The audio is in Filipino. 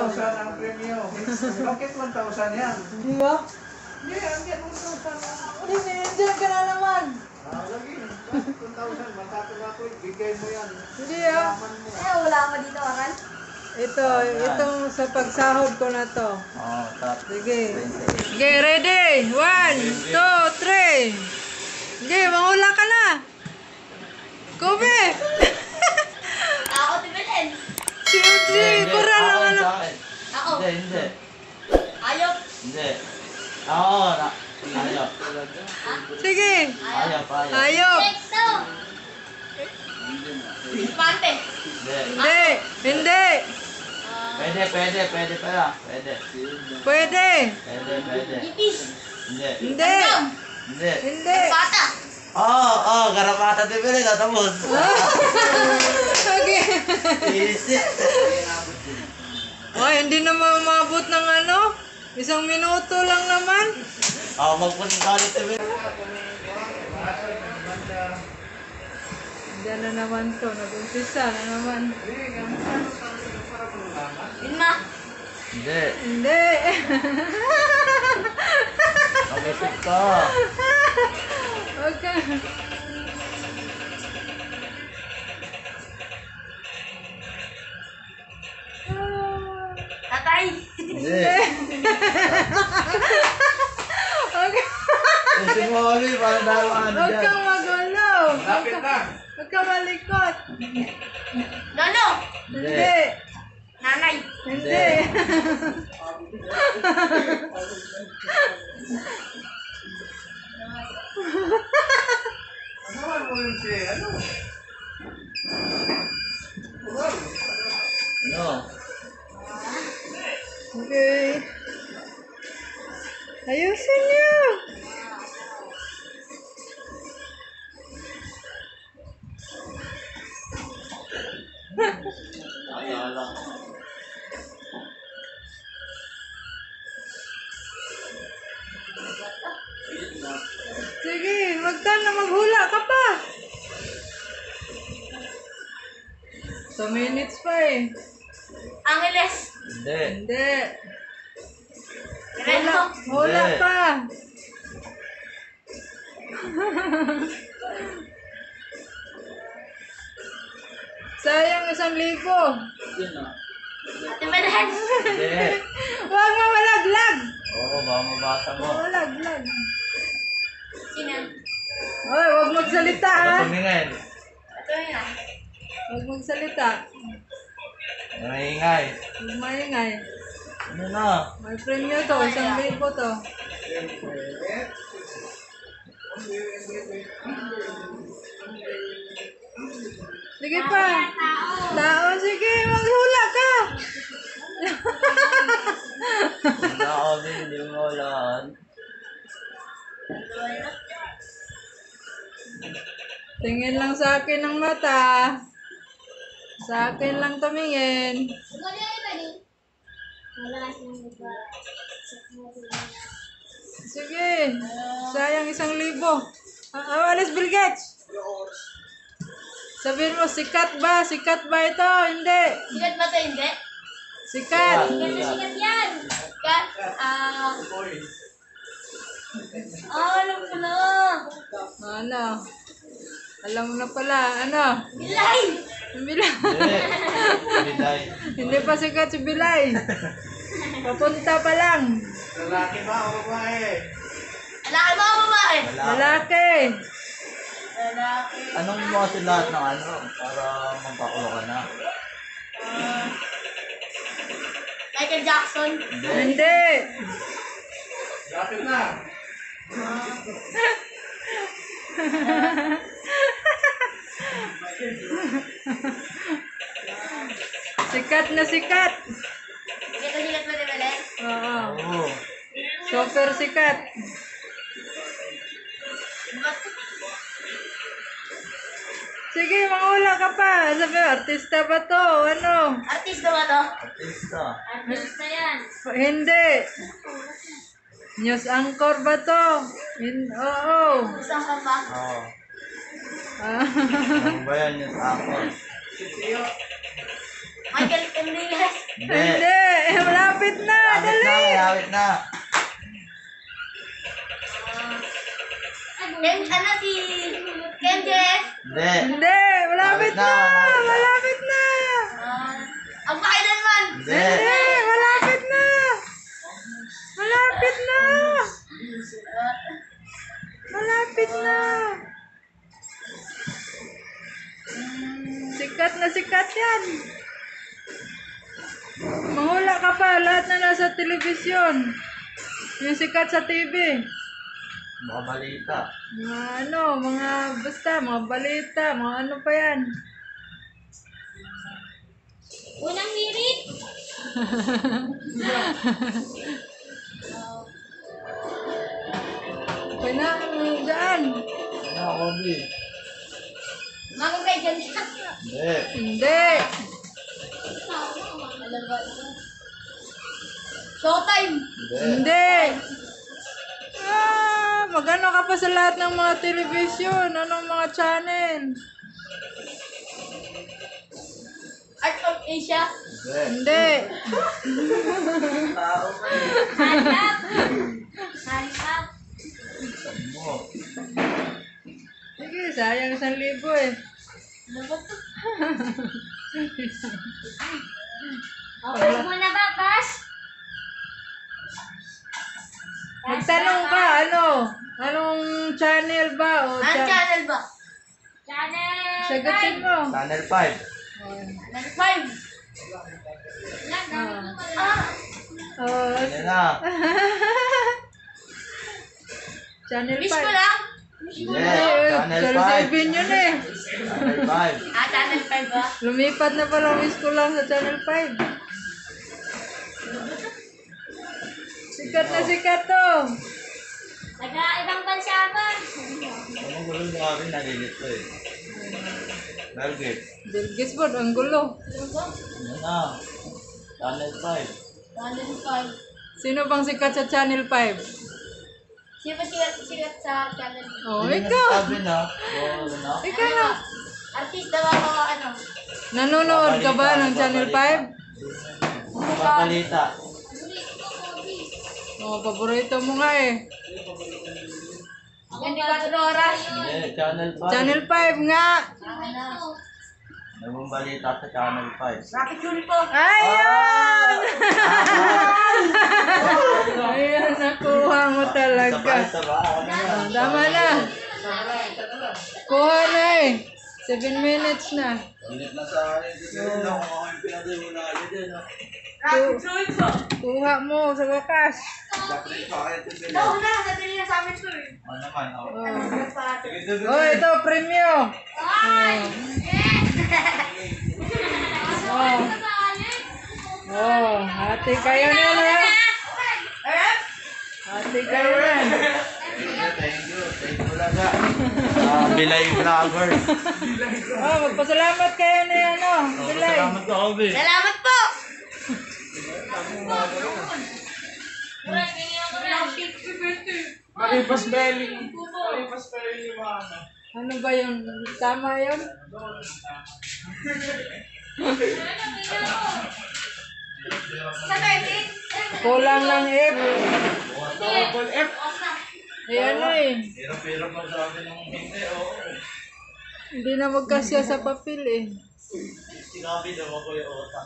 1,000 ang premyo. Bakit 1,000 yan? Di ba? Hindi, ang yan 1,000. Hindi, nandiyan ka na naman. Lagi, 1,000. Matapos bigay mo yan. Hindi ah. Wala ka dito, Aral. Itong sa pagsahod ko na to. Oo, top. Sige. Sige, ready? 1, 2, 3. Sige, mahula ka na. Kobe! Ako, tibilin. Si Kura lang ano. Ako. Hindi. Ayop. Hindi. Oo, ayop. Sige. Ayop. Ayop. Tekso. Pante. Hindi. Hindi. Pwede pala. Pwede. Pwede. Ipis. Hindi. Hindi. Hindi. Hindi. Bata. Oo, garapata din pala. Tatapos. Okay. Easy. Oh, hindi na umabot ng ano? 1 minuto lang naman. Oo, magpunta ka ulit din. Diyan na naman to. Nag-umpisa na naman. Inma. Hindi. Hindi. Mag-isip ka. Okay. Tatay. Hindi. Okay. Kasi mo kami, parang dalaan Huwag dyan. kang magulo. Lapit na. Huwag kang malikot. Lolo. Hindi. Nanay. Hindi. Ano mo yun si, ano? Ano? Okay. Ayusin niyo. Ayala. Sige, wag ka na maghula ka pa. 2 minutes pa eh. Angeles. Hindi. Hindi. Renzo. Hula Hindi. pa. Sayang 1,000. Ate Belen. Hindi. Huwag mawalaglag. Oo, baka mabasa mo. Mawalaglag. Sino? Hoy, huwag magsalita ha. Ano tumingin? Ito yun. Huwag magsalita. Nangingay. Huwag maingay. Ano na? May premyo to. 1,000 to. Sige pa. Tao, sige. Maghula ka. Wala ako din, hindi mo walaan. Tingin lang sa akin ng mata. Sa akin lang tumingin. Sige. Sayang 1,000. Alis Bill Gates. Sabihin mo, sikat ba? Sikat ba ito? Hindi. Sikat ba ito? Hindi. Sikat. Sikat yan. Sikat. Alam ko na. Ano? Alam mo na pala. Ano? Bilay. Bilay. Hindi. Biday. Hindi pa sikat si Bilay. Papunta pa lang. Lalaki ba o babae? Lalaki mo o babae? Wala. Lalaki. Lalaki. Anong mo kasi lahat ng ano para magpakulo ka na? Michael Jackson. Hindi. Lapit na. Sikat na sikat. Sikat na sikat ba ni Belen? Oo. Oo. Super sikat. Sige, mangula ka pa. Sabi, artista ba to? Ano? Artista ba to? Artista. Artista yan. Hindi. News anchor ba to? Oo. Isang ka ba? Oo. Ah. Ano ba yan yung ako? Si Tio. Michael Enriquez. Hindi. Hindi. Malapit na! Dali! Malapit na. Ken, ano si Kenje? Hindi. Hindi! Malapit na! Malapit na! Ang pakailanman! Hindi. Hindi! Malapit na! Malapit na! Malapit na! Sikat na sikat yan! Mahula ka pa, lahat na nasa telebisyon. Yung sikat sa TV. Mga balita. Mga ano, mga basta, mga balita, mga ano pa yan. Unang hirit! Okay na, daan. Ano, Kobe? Mga kay Jan. Hindi. Hindi. Alam ba? Showtime! Hindi. Magano ka pa sa lahat ng mga telebisyon, anong mga channel? Art of Asia! Hindi. Hindi. Hanap! Hanap! Mo. Sige, sayang 1,000 eh. Ano ba to? Okay mo na ba, Pas? Magtanong ka, ano? Anong channel ba? O Anong channel ba? Sagutin mo. Channel 5. Channel 5! Oh, Ano na? channel 5. Miss ko lang! Hindi. Channel 5. 7 yun eh. Channel 5. Channel 5 ba? Lumipat na pala miss ko lang sa channel 5. Sikat na sikat to. Nag-ibang bansa ba? Ano gulo mo kami? Nalilito eh. Belgit. Bilgis po, ang gulo. Ano na? Channel 5. Channel 5. Sino bang sikat sa channel 5? Sino ba sikat sa channel 5? Oh, Hindi na ikaw. sabi na. Oo, na. Ikaw na. Artista ba ako ano? Nanonood ka ba ng channel 5? Balita. Oh, paborito mo nga eh. 24 oras. Hindi, Channel 5. Channel 5 nga. Nagong balita sa Channel 5. Rapid yun po. Ayan! Ayan, nakuha mo talaga. Oh, tama na. Kuha na eh. 7 minutes na. Init na sa akin. Hindi na kung ako yung pinag-iunahan dyan. Rapid yun po. Kuha mo sa wakas. Dapat pa kayo ito bilhin. Ito na, sabi nila sa amin to eh. Ano naman? Oh. Sige, sige. Oh, ito, premium. Oh. Oh, hati kayo na yan. Hati kayo na. Thank you. Thank you laga. Bilay vlogger. Oh, magpasalamat kayo na yan, oh. Bilay. Salamat ka, Obi. Salamat po! Maripas belly. Maripas belly yung mga ano. Ano ba yun? Tama yun? Sa 13? Kulang ng F. Double F. Eh, ano eh. Hirap-hirap magsabi ng hindi. Oo. Hindi na magkasya sa papel eh. Sinabi daw ako yung otak.